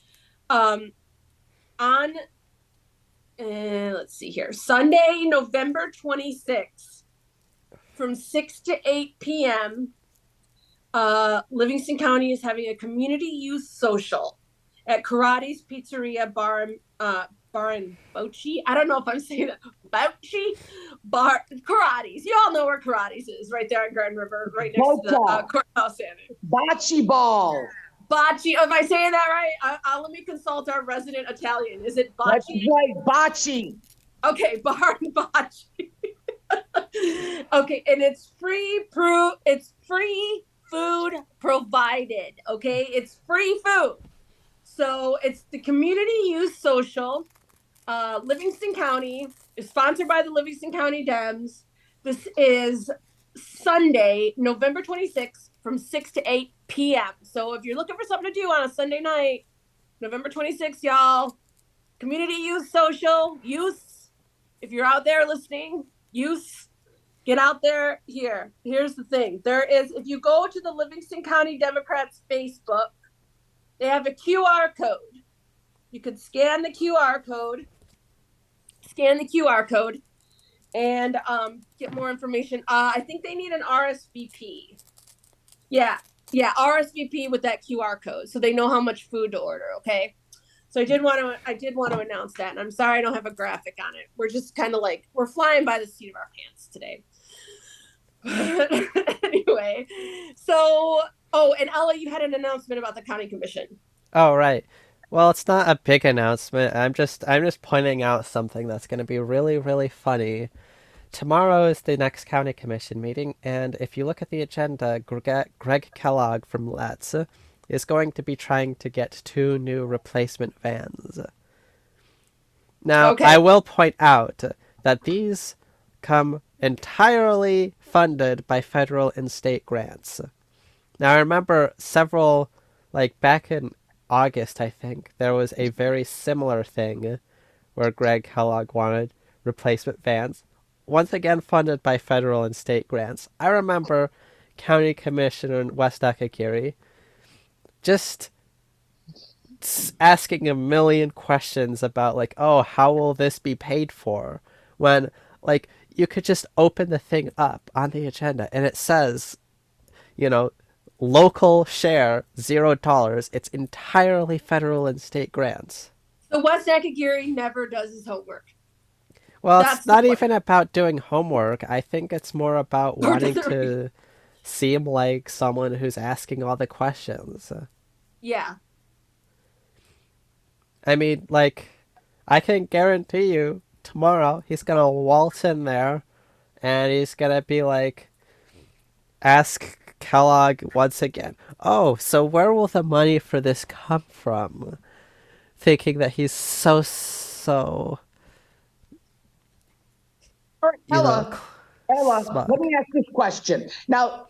Let's see here, Sunday, November 26th, from 6 to 8 p.m., Livingston County is having a community youth social at Karate's Pizzeria Bar and Bochi. I don't know if I'm saying that. Bochi Bar Karate's. You all know where Karate's is, right there on Grand River, right next to the courthouse. Bocce ball. Bocce. Am I saying that right? Let me consult our resident Italian. Is it bocce? That's right, bocce. Okay, Bar and Bocce. Okay, and it's free. It's free food provided. Okay, it's free food. So it's the community youth social. Livingston County is sponsored by the Livingston County Dems. This is Sunday, November 26th, from 6 to 8 p.m. So if you're looking for something to do on a Sunday night, November 26th, y'all, community youth social, youth, if you're out there listening, youth, get out there. Here's the thing. If you go to the Livingston County Democrats Facebook, they have a QR code. You could scan the QR code and get more information. I think they need an RSVP. Yeah, RSVP with that QR code so they know how much food to order, okay? So I did want to announce that, and I'm sorry I don't have a graphic on it. We're just kind of like, we're flying by the seat of our pants today. Anyway, so, and Ella, you had an announcement about the county commission. Oh, right. Well, it's not a big announcement. I'm just pointing out something that's going to be really, really funny. Tomorrow is the next county commission meeting, and if you look at the agenda, Greg Kellogg from Let's is going to be trying to get 2 new replacement vans. Now, okay. I will point out that these come entirely funded by federal and state grants. Now, I remember several, back in August, I think, there was a very similar thing where Greg Kellogg wanted replacement vans, once again funded by federal and state grants. I remember County Commissioner West Akagiri just asking a million questions about, how will this be paid for? When, you could just open the thing up on the agenda and it says, local share $0. It's entirely federal and state grants. So West Akagiri never does his homework. Well, it's not even about doing homework. I think it's more about wanting to seem like someone who's asking all the questions. Yeah. I mean, I can guarantee you tomorrow he's going to waltz in there and he's going to be ask Kellogg once again, oh, so where will the money for this come from? Thinking that he's so Ella, Ella, smug. let me ask this question. Now,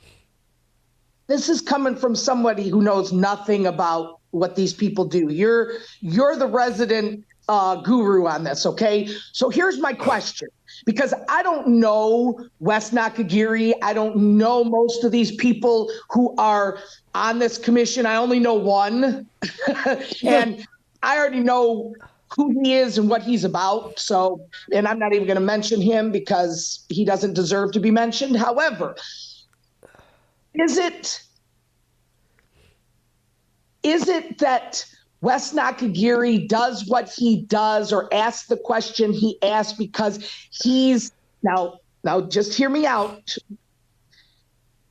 this is coming from somebody who knows nothing about what these people do. You're the resident guru on this, okay? So here's my question, because I don't know Wes Nakagiri. I don't know most of these people who are on this commission. I only know one. And I already know who he is and what he's about. So, and I'm not even going to mention him because he doesn't deserve to be mentioned. However, is it that Wes Nakagiri does what he does or asks the question he asks because he's now just hear me out,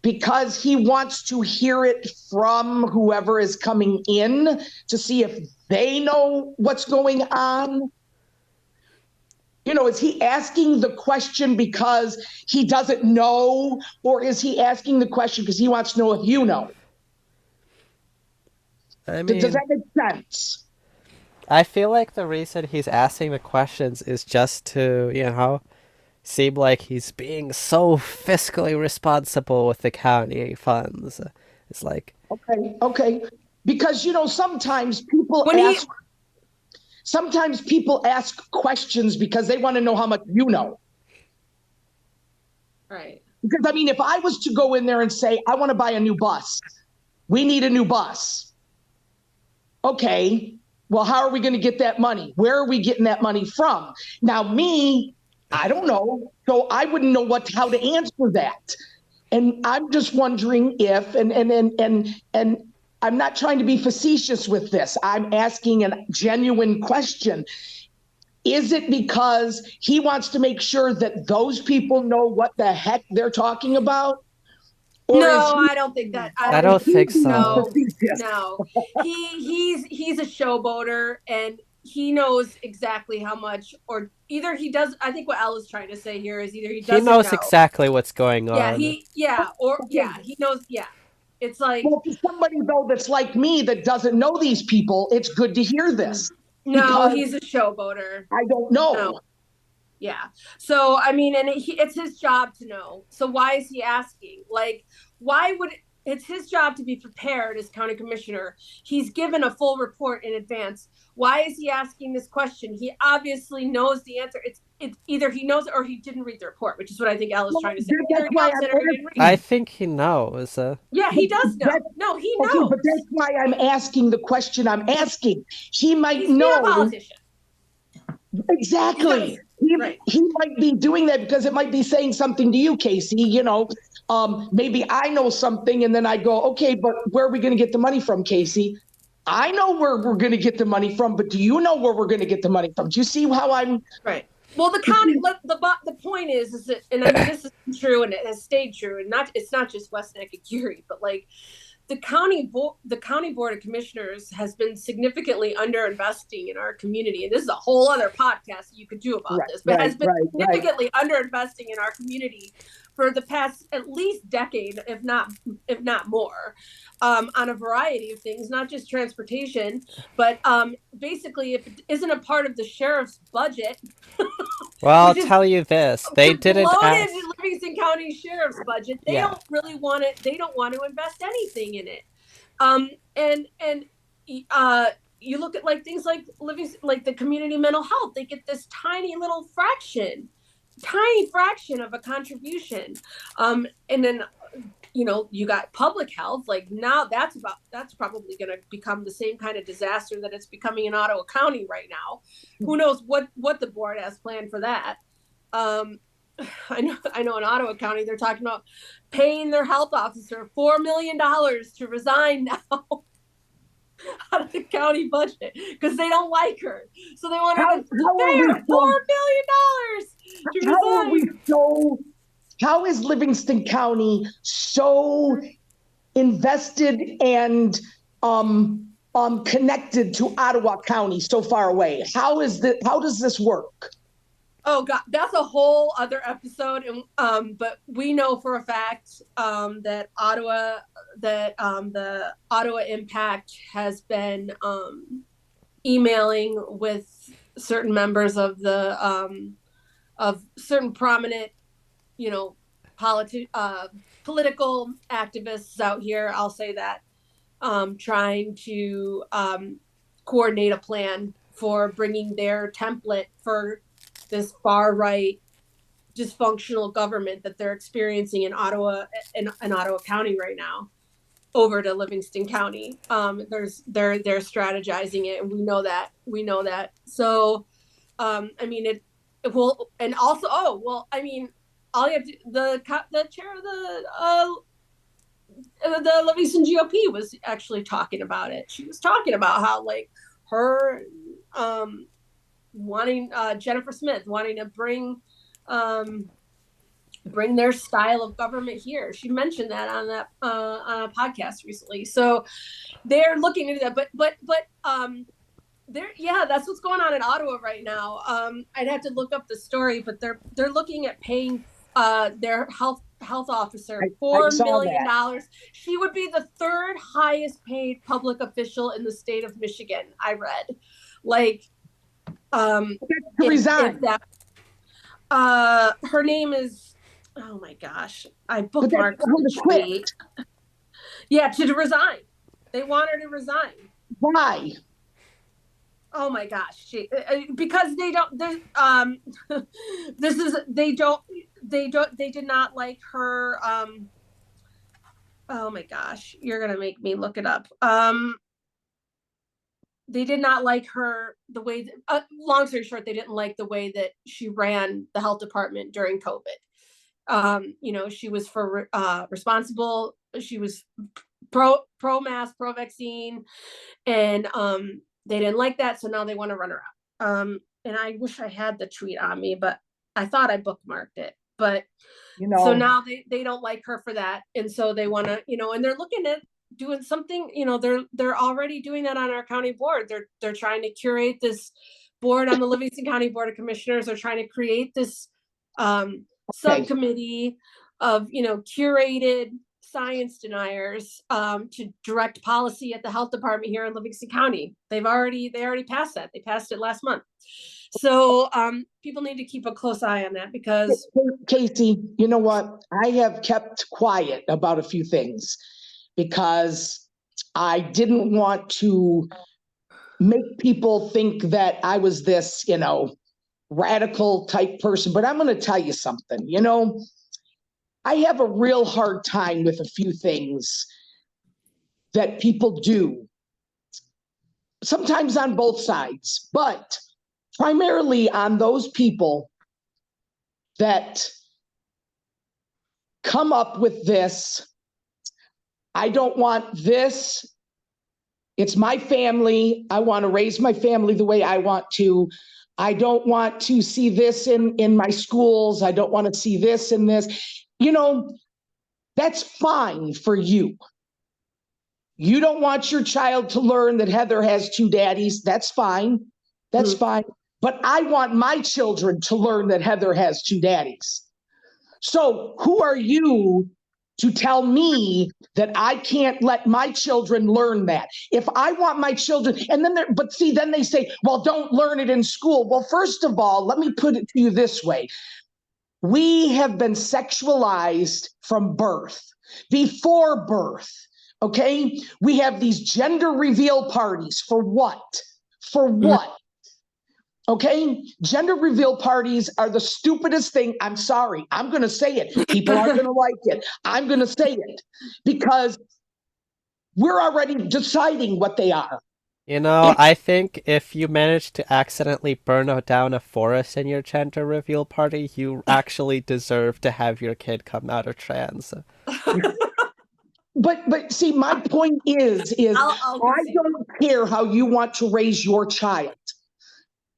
because he wants to hear it from whoever is coming in to see if they know what's going on? You know, is he asking the question because he doesn't know, or is he asking the question because he wants to know if you know? I mean, does that make sense? I feel like the reason he's asking the questions is just to, seem like he's being so fiscally responsible with the county funds. It's like, okay, because sometimes people ask questions because they want to know how much you know. Right. Because I mean, if I was to go in there and say, I want to buy a new bus, we need a new bus. Okay, well, how are we going to get that money? Where are we getting that money from? Now, me, I don't know. So I wouldn't know how to answer that. And I'm just wondering if, and I'm not trying to be facetious with this. I'm asking a genuine question. Is it because he wants to make sure that those people know what the heck they're talking about? No, I don't think that. I don't think so. so. No, he's a showboater, and he knows exactly how much, or either he does. I think what Ella's trying to say here is either he doesn't knows know. exactly what's going on. He knows. Yeah, it's like, well, for somebody though that's like me that doesn't know these people, it's good to hear this. No, he's a showboater. I don't know. No. Yeah. So, I mean, and it's his job to know. So why is he asking? Like, it's his job to be prepared as county commissioner. He's given a full report in advance. Why is he asking this question? He obviously knows the answer. It's either he knows or he didn't read the report, which is what I think Ella's trying to say. I think he knows. Yeah, he does know. No, he knows. Okay, but that's why I'm asking the question I'm asking. He might He's know. He's a politician. Exactly. He might be doing that because it might be saying something to you, Kasey. Maybe I know something and then I go, okay, but where are we going to get the money from, Kasey? I know where we're going to get the money from, but do you know where we're going to get the money from? Do you see how I'm... Right. Well, the county, the point is that, and I mean, this is true and it has stayed true, and it's not just Wes Nakagiri, but like, the county board of commissioners has been significantly underinvesting in our community, and this is a whole other podcast you could do about this, but has been significantly underinvesting in our community for the past at least decade, if not more, on a variety of things, not just transportation, but basically, if it isn't a part of the sheriff's budget. Well, I'll tell you this: they didn't ask. Livingston County Sheriff's budget. They don't really want it. They don't want to invest anything in it. And you look at like things like Livingston, like the community mental health. They get this tiny fraction of a contribution. And then you got public health. Like now, that's probably going to become the same kind of disaster that it's becoming in Ottawa County right now. Who knows what the board has planned for that? I know in Ottawa County they're talking about paying their health officer $4 million to resign now out of the county budget because they don't like her. So they want her to pay her $4 million to resign. How is Livingston County so invested and connected to Ottawa County so far away? How does this work? Oh God, that's a whole other episode. And but we know for a fact that the Ottawa Impact has been emailing with certain members of the of certain prominent political activists out here, I'll say that, trying to coordinate a plan for bringing their template for this far right dysfunctional government that they're experiencing in Ottawa County right now over to Livingston County. They're strategizing it, and we know that. So, I mean, it will, and also, I mean, all you have to, the chair of the Livingston GOP was actually talking about it. She was talking about how, like, her wanting Jennifer Smith wanting to bring their style of government here. She mentioned that on a podcast recently. So they're looking into that. But that's what's going on in Ottawa right now. I'd have to look up the story, but they're looking at paying their health officer $4 million. She would be the third highest paid public official in the state of Michigan, I read. Like, resign. Her name is, oh my gosh, I bookmarked the tweet. Yeah, to resign. They want her to resign. Why? Oh my gosh, because they don't. They did not like her. Oh my gosh, you're gonna make me look it up. They did not like her the way that, long story short, they didn't like the way that she ran the health department during COVID. She was responsible. She was pro mask, pro vaccine, and they didn't like that. So now they want to run her out. And I wish I had the tweet on me, but I thought I bookmarked it. But so now they don't like her for that, and so they want to, and they're looking at doing something. They're already doing that on our county board. They're trying to curate this board on the Livingston County Board of Commissioners. They're trying to create this subcommittee of curated science deniers to direct policy at the health department here in Livingston County. They already passed that. They passed it last month. So people need to keep a close eye on that, because Kasey, you know what? I have kept quiet about a few things because I didn't want to make people think that I was this, radical type person. But I'm going to tell you something, I have a real hard time with a few things that people do, sometimes on both sides, but primarily on those people that come up with this. I don't want this. It's my family. I want to raise my family the way I want to. I don't want to see this in my schools. I don't want to see this in this. That's fine for you. You don't want your child to learn that Heather has two daddies. That's fine. That's fine. But I want my children to learn that Heather has two daddies. So who are you to tell me that I can't let my children learn that? If I want my children, and then they say, well, don't learn it in school. Well, first of all, let me put it to you this way. We have been sexualized from birth, before birth, okay? We have these gender reveal parties. For what? For what? Okay? Gender reveal parties are the stupidest thing. I'm sorry. I'm going to say it. People aren't going to like it. I'm going to say it because we're already deciding what they are. I think if you manage to accidentally burn down a forest in your gender reveal party, you actually deserve to have your kid come out of trans. But see, my point is I don't care how you want to raise your child.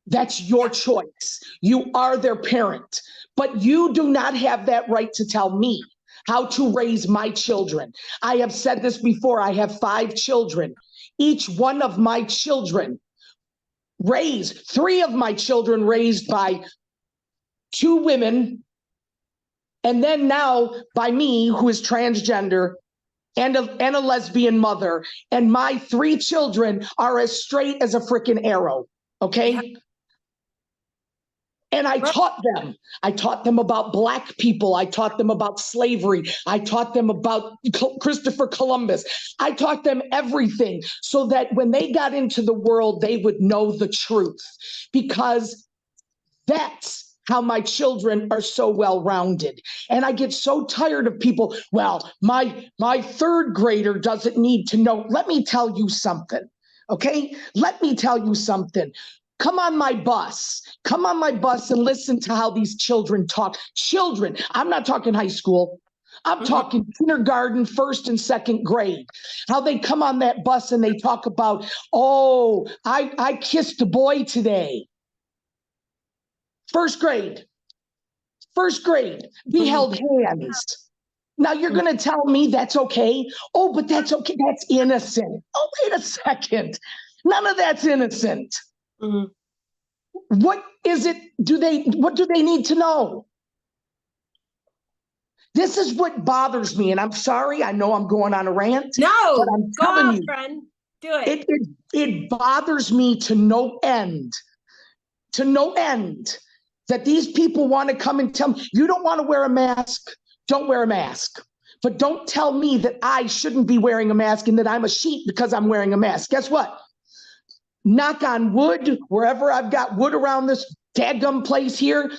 That's your choice. You are their parent, but you do not have that right to tell me how to raise my children. I have said this before. I have 5 children. Each one of my children raised, 3 of my children raised by 2 women, and then now by me, who is transgender, and a lesbian mother. And my 3 children are as straight as a freaking arrow, okay? And I taught them about Black people. I taught them about slavery. I taught them about Christopher Columbus. I taught them everything so that when they got into the world, they would know the truth, because that's how my children are so well-rounded. And I get so tired of people, well, my third grader doesn't need to know. Let me tell you something, okay? Let me tell you something. Come on my bus. Come on my bus and listen to how these children talk. Children, I'm not talking high school. I'm talking kindergarten, first and second grade. How they come on that bus and they talk about, oh, I kissed a boy today. First grade, we held hands. Now you're going to tell me that's okay? Oh, but that's okay. That's innocent. Oh, wait a second. None of that's innocent. What is it? What do they need to know? This is what bothers me. And I'm sorry, I know I'm going on a rant. No, but I'm telling you, friend. Do it. It bothers me to no end. To no end. That these people want to come and tell me, you don't want to wear a mask, don't wear a mask. But don't tell me that I shouldn't be wearing a mask and that I'm a sheep because I'm wearing a mask. Guess what? Knock on wood, wherever I've got wood around this dadgum place here,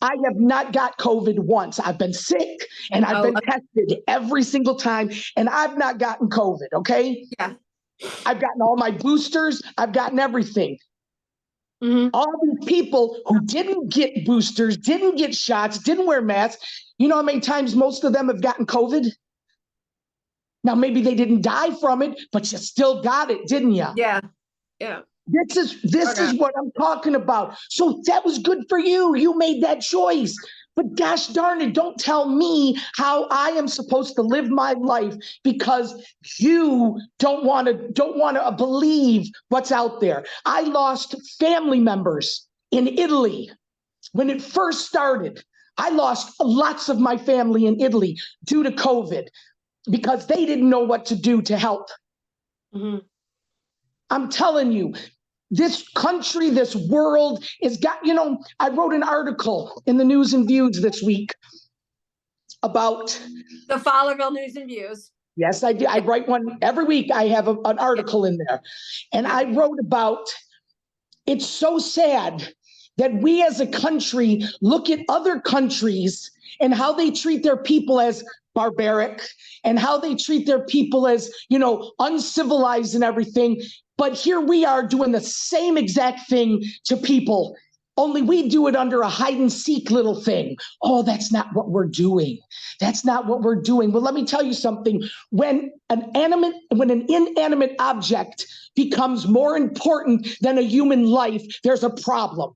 I have not got COVID once. I've been sick and I've been tested every single time and I've not gotten COVID, okay? Yeah. I've gotten all my boosters, I've gotten everything. All these people who didn't get boosters, didn't get shots, didn't wear masks, you know how many times most of them have gotten COVID? Now, maybe they didn't die from it, but you still got it, didn't you? Yeah. Yeah. This is what I'm talking about. So that was good for you. You made that choice. But gosh darn it, don't tell me how I am supposed to live my life because you don't want to believe what's out there. I lost family members in Italy when it first started. I lost lots of my family in Italy due to COVID because they didn't know what to do to help. I'm telling you, this country, this world is got, I wrote an article in the News and Views this week about the Fowlerville News and Views. Yes, I do. I write one every week. I have an article in there. And I wrote about, it's so sad that we as a country look at other countries and how they treat their people as barbaric and how they treat their people as, uncivilized and everything. But here we are doing the same exact thing to people, only we do it under a hide and seek little thing. Oh, that's not what we're doing. That's not what we're doing. Well, let me tell you something. When an inanimate object becomes more important than a human life, there's a problem.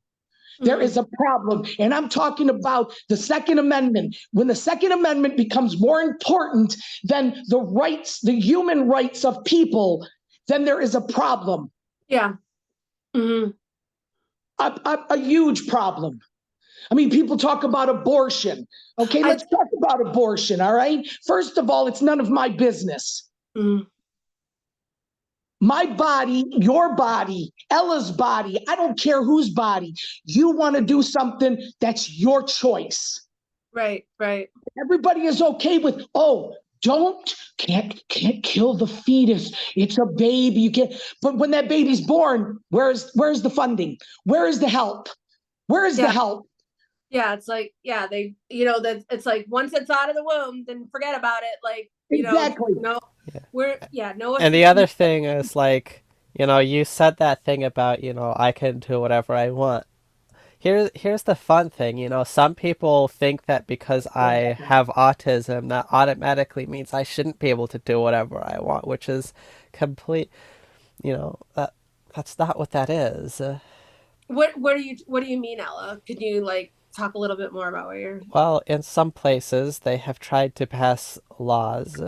There is a problem. And I'm talking about the Second Amendment. When the Second Amendment becomes more important than the human rights of people, then there is a problem. Yeah. A huge problem. I mean, people talk about abortion. Okay, let's talk about abortion, all right? First of all, it's none of my business. My body, your body, Ella's body, I don't care whose body. You want to do something, that's your choice. Right. Everybody is okay with, can't kill the fetus. It's a baby. You can't. But when that baby's born, where's the funding? Where is the help? Where is the help? Yeah, it's like, they, that it's like once it's out of the womb, then forget about it. Like, exactly. And the other thing is like, you said that thing about, I can do whatever I want. Here's the fun thing, some people think that because I have autism, that automatically means I shouldn't be able to do whatever I want, which is complete, that's not what that is. What do you mean, Ella? Could you talk a little bit more about what you're... Well, in some places they have tried to pass laws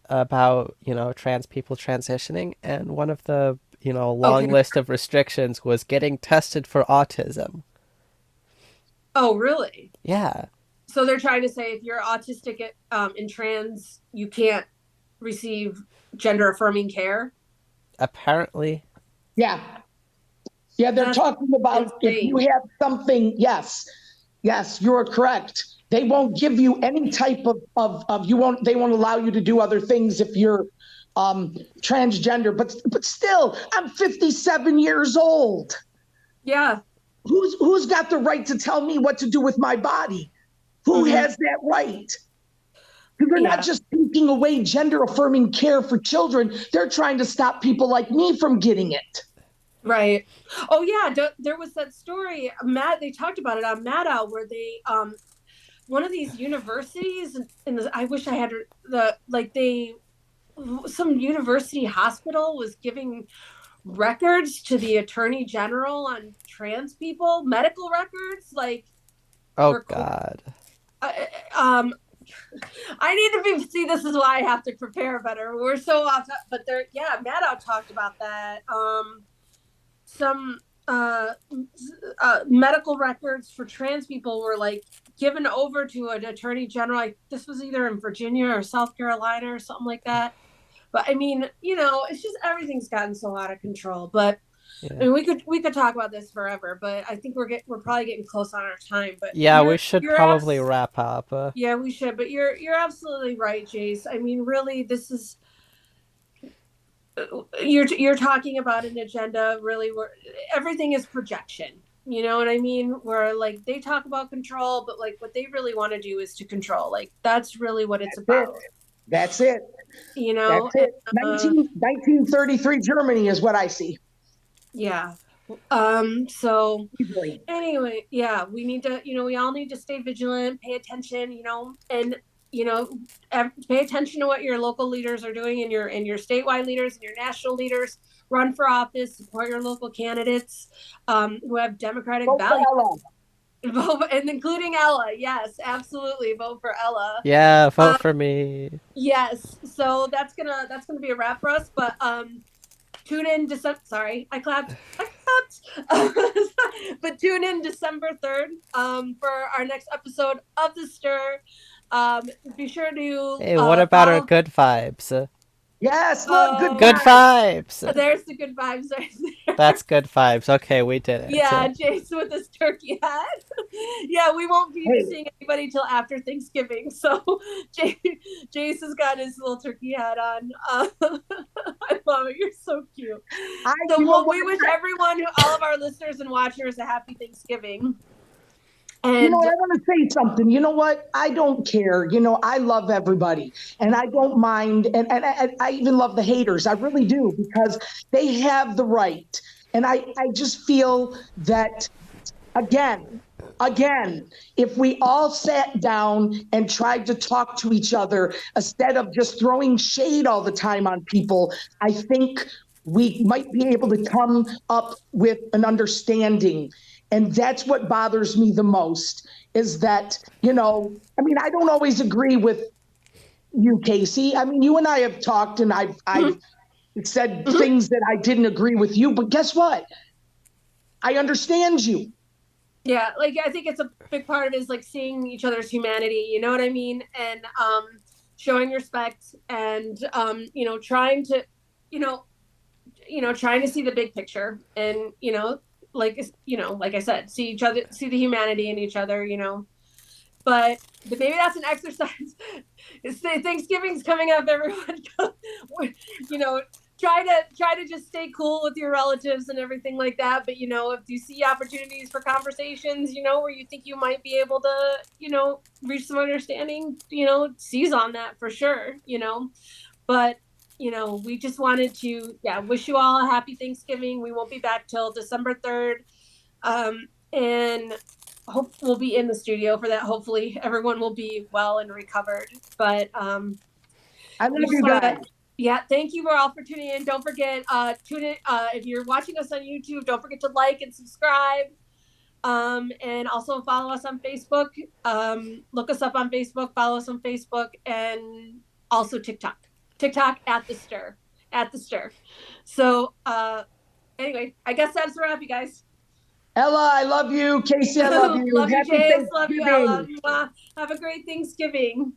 about, trans people transitioning, and one of the, long list of restrictions was getting tested for autism. Oh, really? Yeah. So they're trying to say if you're autistic and trans, you can't receive gender affirming care? Apparently. Yeah. Yeah, they're talking about insane. if you have something, yes, you're correct. They won't give you any type of they won't allow you to do other things if you're transgender, but still, I'm 57 years old. Yeah. Who's got the right to tell me what to do with my body? Who has that right? Because they're not just taking away gender affirming care for children, they're trying to stop people like me from getting it. Right. Oh yeah, there was that story, Matt, they talked about it on Maddow, where they one of these universities I wish I had some university hospital was giving records to the attorney general on trans people, medical records, like, oh God. I need to see, this is why I have to prepare better. We're so off, but Maddow talked about that. Some medical records for trans people were like given over to an attorney general. Like, this was either in Virginia or South Carolina or something like that. But I mean, it's just everything's gotten so out of control. But I mean, we could talk about this forever. But I think we're probably getting close on our time. But yeah, we should probably wrap up. Yeah, we should. But you're absolutely right, Jace. I mean, really, this is. You're talking about an agenda really where everything is projection, you know what I mean, where like they talk about control, but like what they really want to do is to control. Like that's really what it's about. That's it. That's it. 1933 Germany is what I see. Yeah. So anyway, yeah, we need to, we all need to stay vigilant, pay attention, and pay attention to what your local leaders are doing, and your statewide leaders and your national leaders. Run for office, support your local candidates who have Democratic values. And including Ella. Yes, absolutely. Vote for Ella. Yeah, vote for me. Yes. So that's gonna be a wrap for us. But tune in Sorry, I clapped. But tune in December 3rd for our next episode of The Stir. Be sure to. Hey, what about our good vibes? Yes, look, good vibes. There's the good vibes right there. That's good vibes. Okay, we did it. Yeah, Jace with his turkey hat. Yeah, we won't be seeing anybody till after Thanksgiving. So Jace has got his little turkey hat on. I love it. You're so cute. We wish everyone, all of our listeners and watchers, a happy Thanksgiving. And I want to say something. You know what? I don't care. I love everybody, and I don't mind. And I even love the haters. I really do, because they have the right. And I just feel that, again, if we all sat down and tried to talk to each other instead of just throwing shade all the time on people, I think we might be able to come up with an understanding. And that's what bothers me the most, is that, I don't always agree with you, Kasey. I mean, you and I have talked, and I've said things that I didn't agree with you, but guess what? I understand you. Yeah, like I think it's a big part of it is like seeing each other's humanity, you know what I mean? And showing respect, and trying to see the big picture, and like I said, see each other, see the humanity in each other, but maybe that's an exercise. Thanksgiving's coming up, everyone. Try to just stay cool with your relatives and everything like that. But if you see opportunities for conversations, where you think you might be able to, reach some understanding, seize on that for sure. But we just wanted to, wish you all a happy Thanksgiving. We won't be back till December 3rd. And hope we'll be in the studio for that. Hopefully everyone will be well and recovered. But I love you guys. Thank you all for tuning in. Don't forget, tune in. If you're watching us on YouTube, don't forget to like and subscribe. And also follow us on Facebook. Look us up on Facebook, follow us on Facebook, and also TikTok at The Stir. So anyway, I guess that's a wrap, you guys. Ella, I love you. Kasey, I love you. Love you, Jace. Love you, Ella. Have a great Thanksgiving.